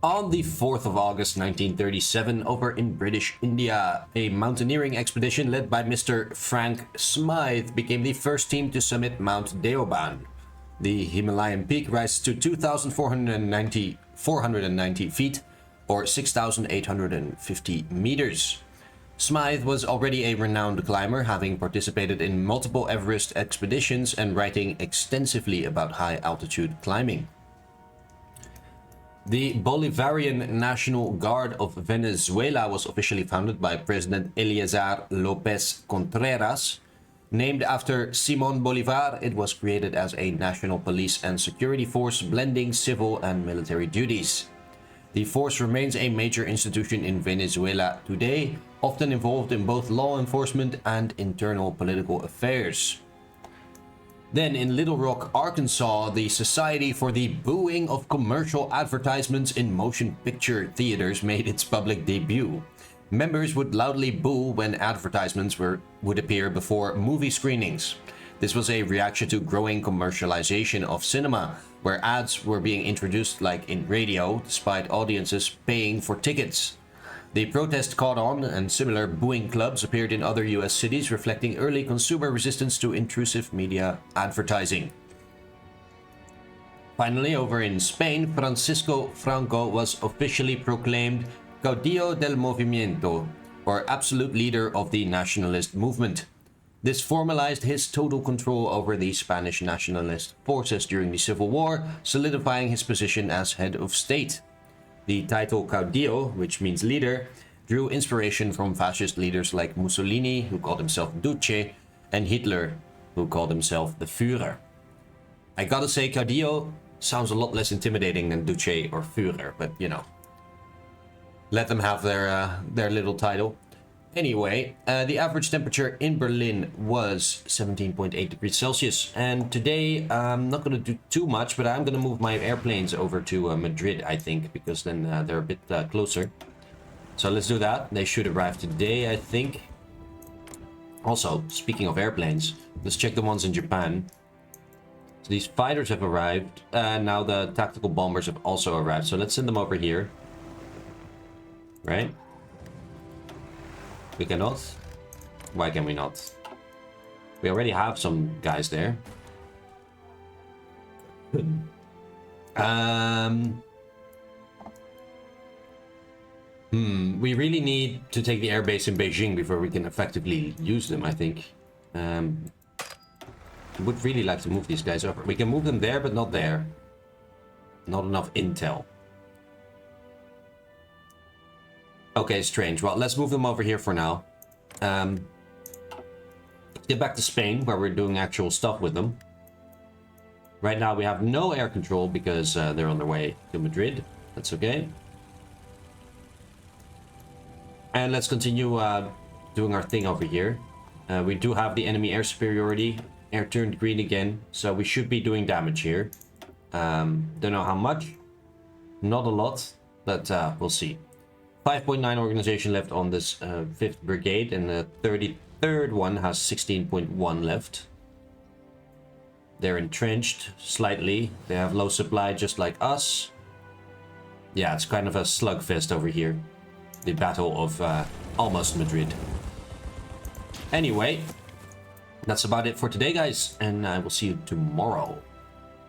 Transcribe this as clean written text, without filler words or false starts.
On the 4th of August 1937, over in British India, a mountaineering expedition led by Mr. Frank Smythe became the first team to summit Mount Deoban. The Himalayan peak rises to 2,490 feet, or 6,850 meters. Smythe was already a renowned climber, having participated in multiple Everest expeditions and writing extensively about high-altitude climbing. The Bolivarian National Guard of Venezuela was officially founded by President Eleazar López Contreras. Named after Simón Bolívar, it was created as a national police and security force blending civil and military duties. The force remains a major institution in Venezuela today, often involved in both law enforcement and internal political affairs. Then in Little Rock, Arkansas, the Society for the Booing of Commercial Advertisements in Motion Picture Theaters made its public debut. Members would loudly boo when advertisements would appear before movie screenings. This was a reaction to growing commercialization of cinema, where ads were being introduced like in radio, despite audiences paying for tickets. The protest caught on, and similar booing clubs appeared in other US cities, reflecting early consumer resistance to intrusive media advertising. Finally, over in Spain, Francisco Franco was officially proclaimed Caudillo del Movimiento, or absolute leader of the nationalist movement. This formalized his total control over the Spanish nationalist forces during the Civil War, solidifying his position as head of state. The title Caudillo, which means leader, drew inspiration from fascist leaders like Mussolini, who called himself Duce, and Hitler, who called himself the Führer. I gotta say, Caudillo sounds a lot less intimidating than Duce or Führer, but you know, let them have their little title. Anyway, the average temperature in Berlin was 17.8 degrees Celsius, and today I'm not going to do too much, but I'm going to move my airplanes over to Madrid, I think, because then they're a bit closer. So let's do that. They should arrive today, I think. Also, speaking of airplanes, let's check the ones in Japan. So these fighters have arrived, and now the tactical bombers have also arrived, so let's send them over here. Right? We cannot? Why can we not? We already have some guys there. We really need to take the airbase in Beijing before we can effectively use them, I think. Would really like to move these guys over. We can move them there, but not there. Not enough intel. Okay, strange. Well, let's move them over here for now. Get back to Spain, where we're doing actual stuff with them. Right now, we have no air control because they're on their way to Madrid. That's okay. And let's continue doing our thing over here. We do have the enemy air superiority. Air turned green again, so we should be doing damage here. Don't know how much. Not a lot, but we'll see. 5.9 organization left on this 5th Brigade, and the 33rd one has 16.1 left. They're entrenched slightly. They have low supply just like us. Yeah, it's kind of a slugfest over here. The Battle of almost Madrid. Anyway, that's about it for today, guys, and I will see you tomorrow.